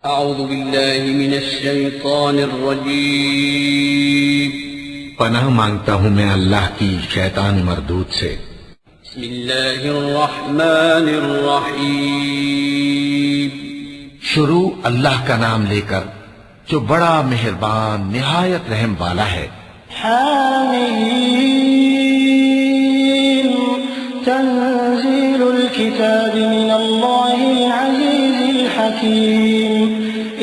अऊज़ु बिल्लाहि मिनश शैतानिर रजीम। पनाह मांगता हूँ मैं अल्लाह की शैतान मरदूद से। बिस्मिल्लाहिर रहमानिर रहीम। शुरू अल्लाह का नाम लेकर जो बड़ा मेहरबान निहायत रहम वाला है। हामीम तंज़ीलुल किताबि मिनल्लाहिल अज़ीज़िल हकीम।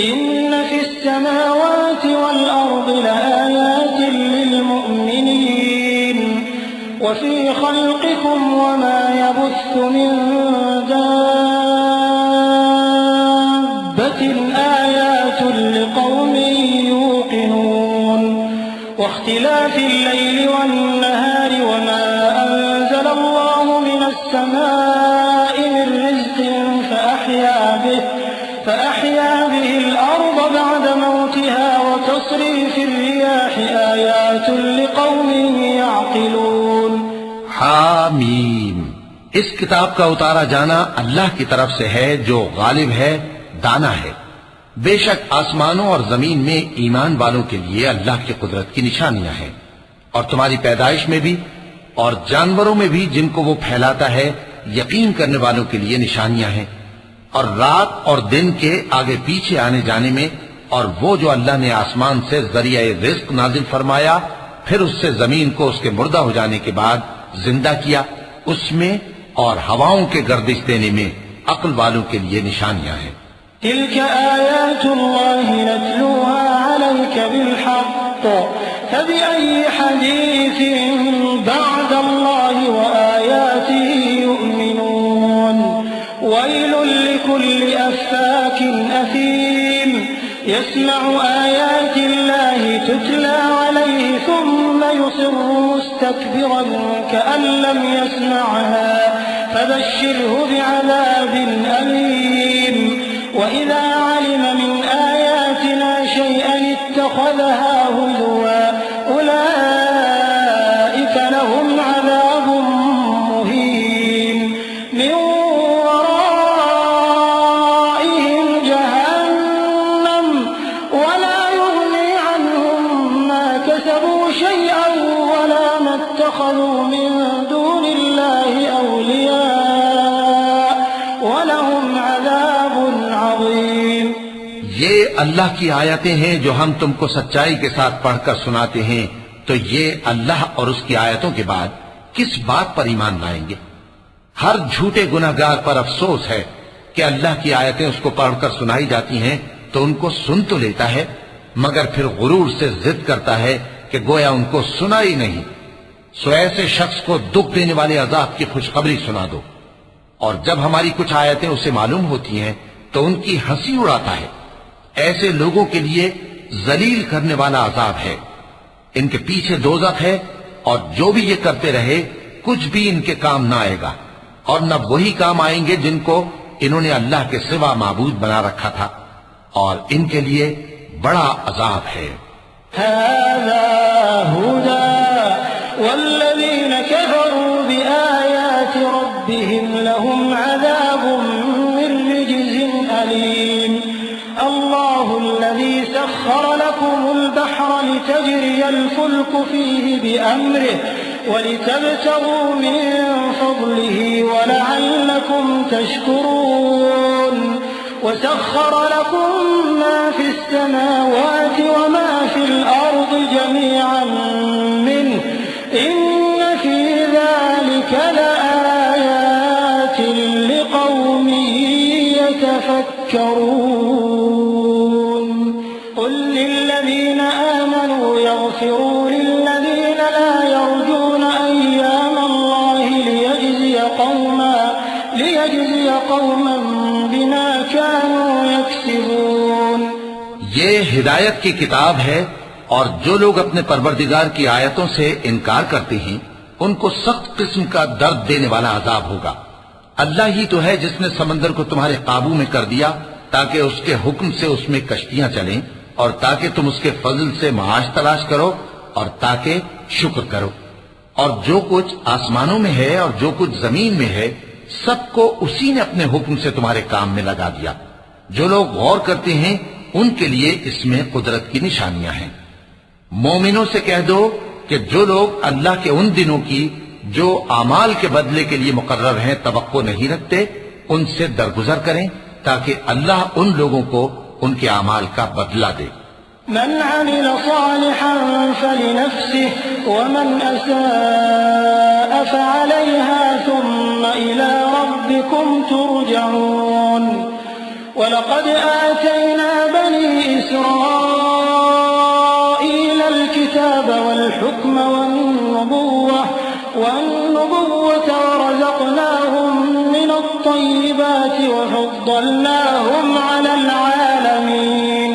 इन्न फिस समावाति वल अर्दि लआयातिन लिल मुमिनीन व फी खल्क़िकुम व मा यबुस्सु मिन दाब्बतिन आयातुन लिक़ौमिन युक़िनून वाख्तिलाफ़िल लैलि वन नहारि व मा अंज़ल अल्लाहु मिनस समाइ मिन रिज़्क़िन فأحيا به الأرض بعد موتها وتصريف الرياح آيات لقوم يعقلون। हामीम, इस किताब का उतारा जाना अल्लाह की तरफ से है जो गालिब है, दाना है। बेशक आसमानों और जमीन में ईमान वालों के लिए अल्लाह की कुदरत की निशानियां हैं, और तुम्हारी पैदाइश में भी और जानवरों में भी जिनको वो फैलाता है यकीन करने वालों के लिए निशानियां हैं। और रात और दिन के आगे पीछे आने जाने में, और वो जो अल्लाह ने आसमान से जरिया रिज्क नाजिल फरमाया, फिर उससे जमीन को उसके मुर्दा हो जाने के बाद जिंदा किया, उसमें और हवाओं के गर्दिश देने में अक्ल वालों के लिए निशानियां हैं। तिल्क आयातुल्लाहि नत्लूहा अलैका बिलहक़्क़ फबिअय्यि हदीसिन बअदल्लाहि व आयातिहि युमिनून। वैलुल लिकुल्लि अफ़्फ़ाकिन असीम यस्मअु आयातिल्लाहि तुतला अलैहि सुम्मा युसिर्रु मुस्तक्बिरन कअन लम यस्मअहा फबश्शिरहु बिअज़ाबिन अलीम। वइज़ा अलिम मिन आयातिना शयअन इत्तख़ज़हा हुज़ुवा उलाइक लहुम अज़ाबुम मुहीन मिन वराइहिम जहन्नम वला युग़नी अन्हुम मा कसबू शयअन वला मा इत्तख़ज़ू मिन दूनिल्लाहि औलिया वलहुम अज़ाबुन अज़ीम। ये अल्लाह की आयतें हैं जो हम तुमको सच्चाई के साथ पढ़कर सुनाते हैं, तो ये अल्लाह और उसकी आयतों के बाद किस बात पर ईमान लाएंगे? हर झूठे गुनाहगार पर अफसोस है कि अल्लाह की आयतें उसको पढ़कर सुनाई जाती हैं तो उनको सुन तो लेता है, मगर फिर गुरूर से जिद करता है कि गोया उनको सुना ही नहीं। सो ऐसे शख्स को दुख देने वाले अजाब की खुशखबरी सुना दो। और जब हमारी कुछ आयतें उसे मालूम होती हैं तो उनकी हंसी उड़ाता है। ऐसे लोगों के लिए जलील करने वाला अजाब है। इनके पीछे दोज़ख है, और जो भी ये करते रहे कुछ भी इनके काम ना आएगा, और न वही काम आएंगे जिनको इन्होंने अल्लाह के सिवा माबूद बना रखा था, और इनके लिए बड़ा अजाब है। हाज़ा हुदा वल्लज़ीन कफ़रू बिआयाति रब्बिहिम लहुम अज़ाबुम मिन रिज्ज़िन अलीम। अल्लाहुल्लज़ी सख़्ख़र लकुमुल बहर लितजरियल फुल्कु फ़ीहि बिअम्रिहि वलितब्तगू मिन फ़ज़लिहि वलअल्लकुम तशकुरून। वसख़्ख़र लकुम मा फ़िस समावाति वमा फ़िल अर्दि जमीअन मिन्हु इन्न फ़ी ज़ालिका लआयातिन लिक़ौमिन यतफ़क्करून। क़ुल लिल्लज़ीन आमनू यग़फ़िरू लिल्लज़ीन ला यर्जून अय्याम अल्लाहि लियजज़िय क़ौमन बिमा कानू यक्सिबून। ये हिदायत की किताब है, और जो लोग अपने परवरदिगार की आयतों से इनकार करते हैं उनको सख्त किस्म का दर्द देने वाला अजाब होगा। अल्लाह ही तो है जिसने समंदर को तुम्हारे काबू में कर दिया ताकि उसके हुक्म से उसमें कश्तियां चलें, और ताकि तुम उसके फजल से माश तलाश करो, और ताकि शुक्र करो। और जो कुछ आसमानों में है और जो कुछ जमीन में है, सबको उसी ने अपने हुक्म से तुम्हारे काम में लगा दिया। जो लोग गौर करते हैं उनके लिए इसमें कुदरत की निशानियां हैं। मोमिनों से कह दो कि जो लोग अल्लाह के उन दिनों की जो अमाल के बदले के लिए मुकर्रर हैं तवक्को नहीं रखते, उनसे दरगुजर करें ताकि अल्लाह उन लोगों को उनके अमाल का बदला दे। मन अमिल सालिहन फलिनफ्सिह वमन असाअ फअलैहा थुम्मा इला रब्बिकुम तुरजऊन। वलक़द आतैना बनी इस्राईल अल-किताब वल-हुक्म वन-नबुव्वह वरज़क़नाहुम मिनत-तय्यिबाति वफ़द्दलनाहुम अलल आलमीन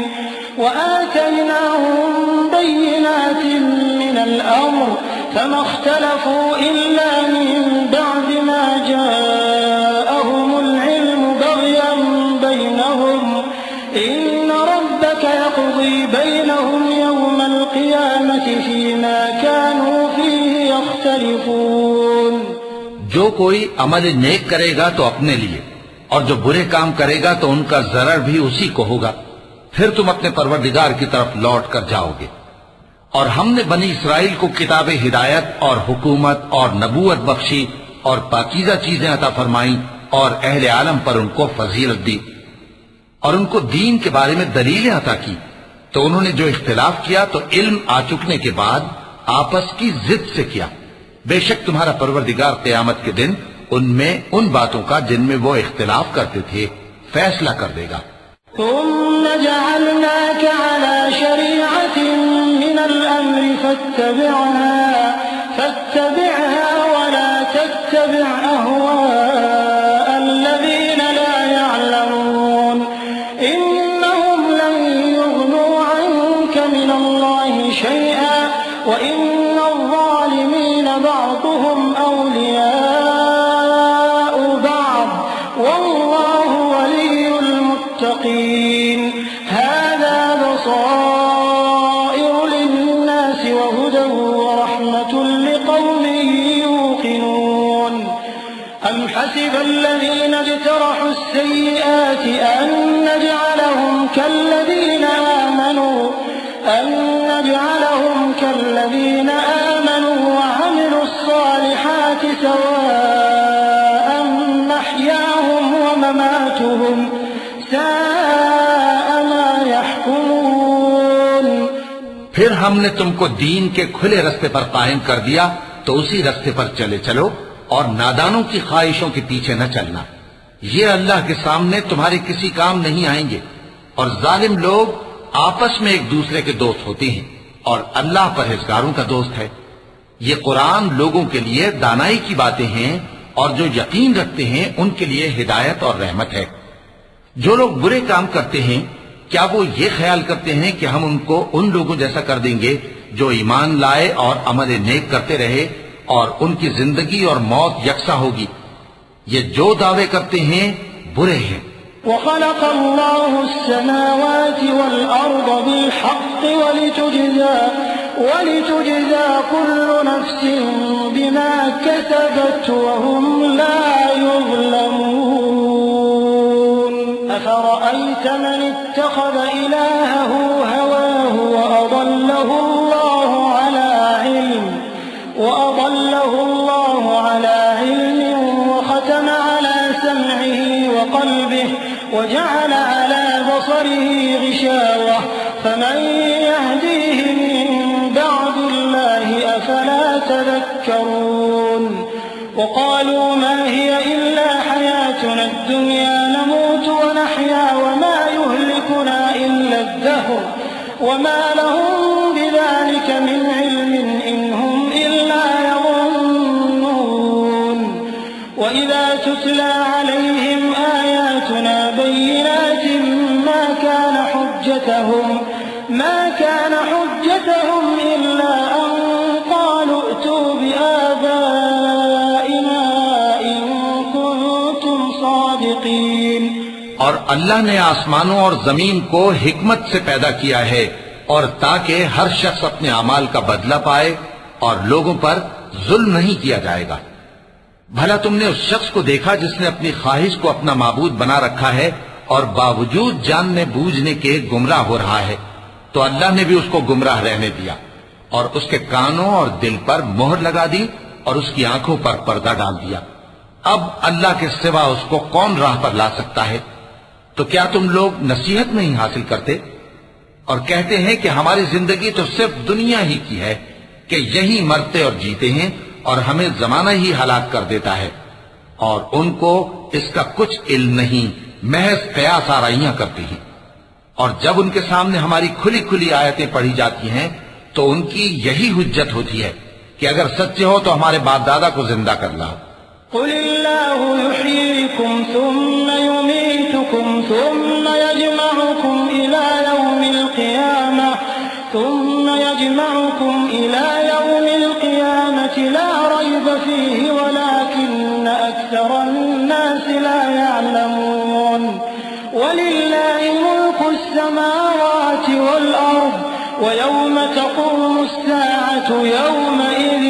वआतैनाहुम बय्यिनातिन मिनल अम्र फमा इख्तलफू इल्ला मिन बअदि मा जाअहुमुल इल्मु बग़यन बैनहुम इन्न रब्बक यक़ज़ी बैनहुम यौमल क़ियामति फ़ीमा कानू फ़ीहि यख्तलिफ़ून। जो कोई अमल नेक करेगा तो अपने लिए, और जो बुरे काम करेगा तो उनका जरर भी उसी को होगा। फिर तुम अपने परवरदिगार की तरफ लौट कर जाओगे। और हमने बनी इसराइल को किताब हिदायत और हुकूमत और नबूवत बख्शी और पाकीज़ा चीजें अता फरमाई और अहले आलम पर उनको फजीलत दी और उनको दीन के बारे में दलीलें अता की। तो उन्होंने जो इख्तिलाफ किया तो इल्म आ चुकने के बाद आपस की जिद से किया। बेशक तुम्हारा परवरदिगार क़यामत के दिन उनमें उन बातों का जिनमें वो इख्तिलाफ करते थे फैसला कर देगा। ثم جعلناك على شريعة من الأمر فاتبعها ولا تتبع أهواء الذين لا يعلمون إنهم لن يغنوا عنك من الله شيئا وإن الظالمين بعضهم أولياء بعض والله ولي المتقين هذا بصائر للناس وهدى ورحمة لقوم يوقنون أم حسب الذين اجترحوا السيئات أن نجعلهم كالذين آمنوا وعملوا الصالحات سواء محياهم ومماتهم ساء ما يحكمون। फिर हमने तुमको दीन के खुले रास्ते पर कायम कर दिया तो उसी रास्ते पर चले चलो और नादानों की ख्वाहिशों के पीछे न चलना। ये अल्लाह के सामने तुम्हारे किसी काम नहीं आएंगे और जालिम लोग आपस में एक दूसरे के दोस्त होते हैं और अल्लाह परहेजगारों का दोस्त है। ये कुरान लोगों के लिए दानाई की बातें हैं और जो यकीन रखते हैं उनके लिए हिदायत और रहमत है। जो लोग बुरे काम करते हैं क्या वो ये ख्याल करते हैं कि हम उनको उन लोगों जैसा कर देंगे जो ईमान लाए और अमल नेक करते रहे और उनकी जिंदगी और मौत यकसा होगी। ये जो दावे करते हैं बुरे हैं। وخلق الله السماوات والأرض بالحق ولتجزى كل نفس بما كسبت وهم لا يظلمون أفرأيت من اتخذ إلهه هواه وأضله الله على علم وختم على سمعه وقلبه وجعل على بصره غشاوة فمن يهديه من بعد الله أفلا تذكرون وقالوا ما هي إلا حياتنا الدنيا نموت ونحيا وما يهلكنا إلا الدهر وما لهم بذلك من علم إن هم إلا يظنون وإذا تتلى عليهم آياتنا بينات ما كان حجتهم إلا أن قالوا ائتوا بآبائنا إن كنتم صادقين। और अल्लाह ने आसमानों और जमीन को हिकमत से पैदा किया है और ताकि हर शख्स अपने अमाल का बदला पाए और लोगों पर जुल्म नहीं किया जाएगा। भला तुमने उस शख्स को देखा जिसने अपनी ख्वाहिश को अपना माबूद बना रखा है और बावजूद जानने बूझने के गुमराह हो रहा है, तो अल्लाह ने भी उसको गुमराह रहने दिया और उसके कानों और दिल पर मोहर लगा दी और उसकी आंखों पर पर्दा डाल दिया। अब अल्लाह के सिवा उसको कौन राह पर ला सकता है? तो क्या तुम लोग नसीहत नहीं हासिल करते? और कहते हैं कि हमारी जिंदगी तो सिर्फ दुनिया ही की है, कि यही मरते और जीते हैं और हमें जमाना ही हलाक कर देता है। और उनको इसका कुछ इल्म नहीं, महज कयास आराइयां करते हैं। और जब उनके सामने हमारी खुली खुली आयतें पढ़ी जाती हैं तो उनकी यही हुज्जत होती है कि अगर सच्चे हो तो हमारे बाप दादा को जिंदा कर लाओ। कुलिल्लाहु युहयीकुम सुम्मा युमीतुकुम सुम्मा यजमउकुम इला यौमिल क़ियामति ला रैब फीहि वलाकिन्न अक्सरन नासि ला यअलमून। वलिल्लाहि मुल्कुस समावाति वल अर्द वयौम तक़ूमुस साअतु यौमइज़िन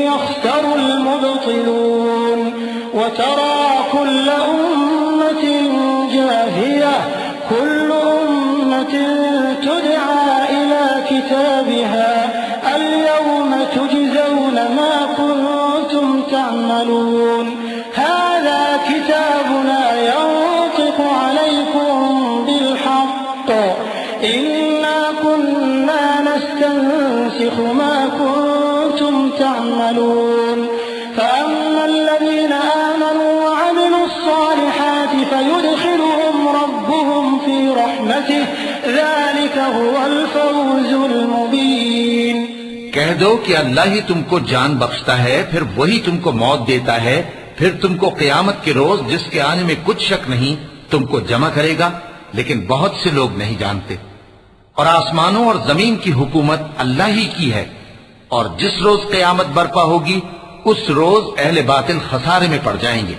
यख़्सरुल मुब्तिलून। वतरा कुल्ल उम्मतिन जाथिया कुल्लु उम्मतिन तुदआ इला किताबिहा अल-यौम तुजज़ौन मा कुन्तुम तअमलून। हाज़ा किताबुना यंतिक़ु अलैकुम बिल-हक़्क़ इन्ना कुन्ना नस्तंसिख़ु मा कुन्तुम तअमलून। فأما الذين آمنوا وعملوا الصالحات فيدخلهم ربهم في رحمته ذلك هو الفوز المبين। कह दो कि अल्लाह ही तुमको जान बख्शता है, फिर वही तुमको मौत देता है, फिर तुमको क़यामत के रोज जिसके आने में कुछ शक नहीं तुमको जमा करेगा, लेकिन बहुत से लोग नहीं जानते। और आसमानों और जमीन की हुकूमत अल्लाह ही की है, और जिस रोज क़यामत बर्पा होगी उस रोज अहले बातिल खसारे में पड़ जाएंगे।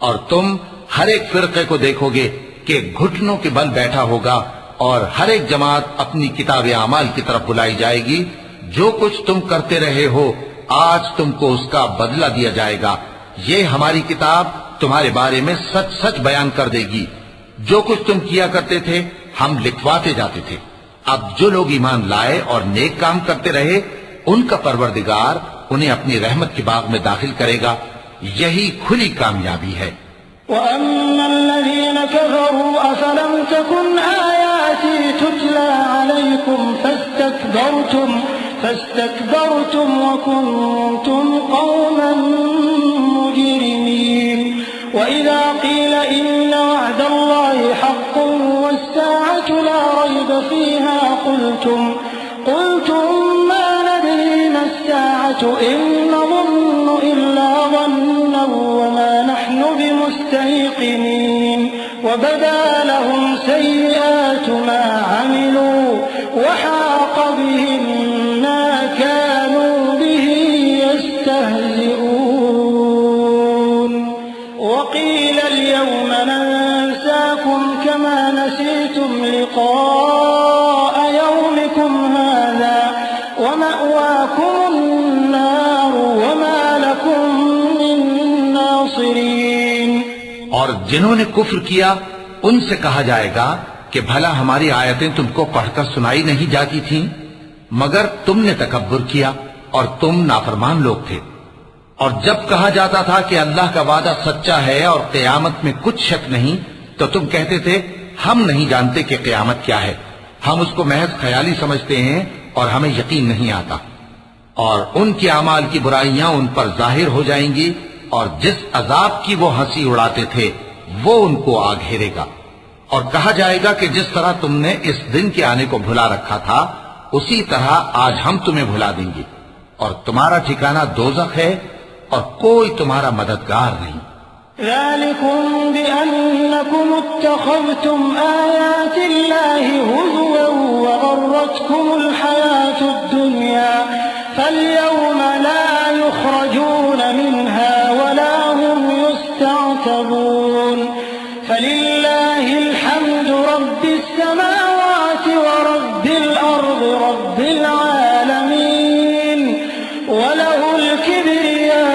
और तुम हर एक फिरके को देखोगे कि घुटनों के बल बैठा होगा और हर एक जमात अपनी किताब आमाल की तरफ बुलाई जाएगी। जो कुछ तुम करते रहे हो आज तुमको उसका बदला दिया जाएगा। ये हमारी किताब तुम्हारे बारे में सच सच बयान कर देगी। जो कुछ तुम किया करते थे हम लिखवाते जाते थे। अब जो लोग ईमान लाए और नेक काम करते रहे उनका परवरदिगार उन्हें अपनी रहमत के बाग में दाखिल करेगा। यही खुली कामयाबी है। وَأَمَّا الَّذِينَ كَفَرُوا أَفَلَمْ تَكُنْ آيَاتِي تُتْلَى عَلَيْكُمْ فَاسْتَكْبَرْتُمْ وَكُنْتُمْ قَوْمًا مُجْرِمِينَ وَإِذَا قِيلَ إِنَّ وَعْدَ اللَّهِ حَقٌّ وَالسَّاعَةُ لَا رَيْبَ فِيهَا قُلْتُمْ مَا نَدْرِي مَا السَّاعَةُ إِن نَّظُنُّ إِلَّا ظَنًّا وَمَا نَحْنُ بِمُسْتَيْقِنِينَ وَبَدَا لَهُمْ سَيِّئَاتُ مَا عَمِلُوا وَحَاقَ بِهِم مَّا كَانُوا بِهِ يَسْتَهْزِئُونَ وَقِيلَ الْيَوْمَ نَنسَاكُمْ كَمَا نَسِيتُمْ لِقَاءَ يَوْمِكُمْ هَٰذَا وَمَأْوَاكُمُ النَّارُ وَمَا لَكُم مِّن نَّاصِرِينَ। और जिन्होंने कुफ्र किया उनसे कहा जाएगा कि भला हमारी आयतें तुमको पढ़कर सुनाई नहीं जाती थीं, मगर तुमने तकब्बुर किया और तुम नाफरमान लोग थे। और जब कहा जाता था कि अल्लाह का वादा सच्चा है और क़यामत में कुछ शक नहीं, तो तुम कहते थे हम नहीं जानते कि क़यामत क्या है, हम उसको महज ख्याली समझते हैं और हमें यकीन नहीं आता। और उनके अमाल की बुराइयां उन पर जाहिर हो जाएंगी और जिस अजाब की वो हंसी उड़ाते थे वो उनको आ घेरेगा। और कहा जाएगा कि जिस तरह तुमने इस दिन के आने को भुला रखा था उसी तरह आज हम तुम्हें भुला देंगे और तुम्हारा ठिकाना दोज़ख है और कोई तुम्हारा मददगार नहीं। ذَلِكُمْ بِأَنَّكُمُ اتَّخَذْتُمْ آيَاتِ اللَّهِ هُزُوًا وَغَرَّتْكُمُ الْحَيَاةُ الدُّنْيَا فَالْيَوْمَ لَا يُخْرَجُونَ مِنْهَا وَلَا هُمْ يُسْتَعْتَبُونَ فَلِلَّهِ الْحَمْدُ رَبِّ السَّمَاوَاتِ وَرَبِّ الْأَرْضِ رَبِّ الْعَالَمِينَ وَلَهُ الْكِبْرِيَاءُ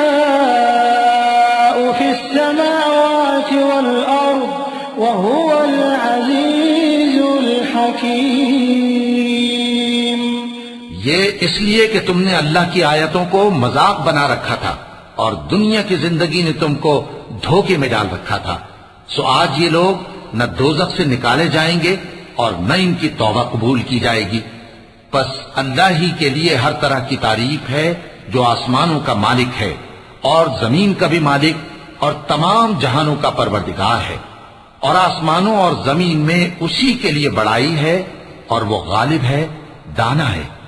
فِي السَّمَاوَاتِ وَالْأَرْضِ وَهُوَ हकीम। ये इसलिए कि तुमने अल्लाह की आयतों को मजाक बना रखा था और दुनिया की जिंदगी ने तुमको धोखे में डाल रखा था। सो आज ये लोग न दोजख से निकाले जाएंगे और न इनकी तौबा कबूल की जाएगी। बस अल्लाह ही के लिए हर तरह की तारीफ है जो आसमानों का मालिक है और जमीन का भी मालिक और तमाम जहानों का परवरदिगार है। और आसमानों और जमीन में उसी के लिए बड़ाई है और वो गालिब है, दाना है।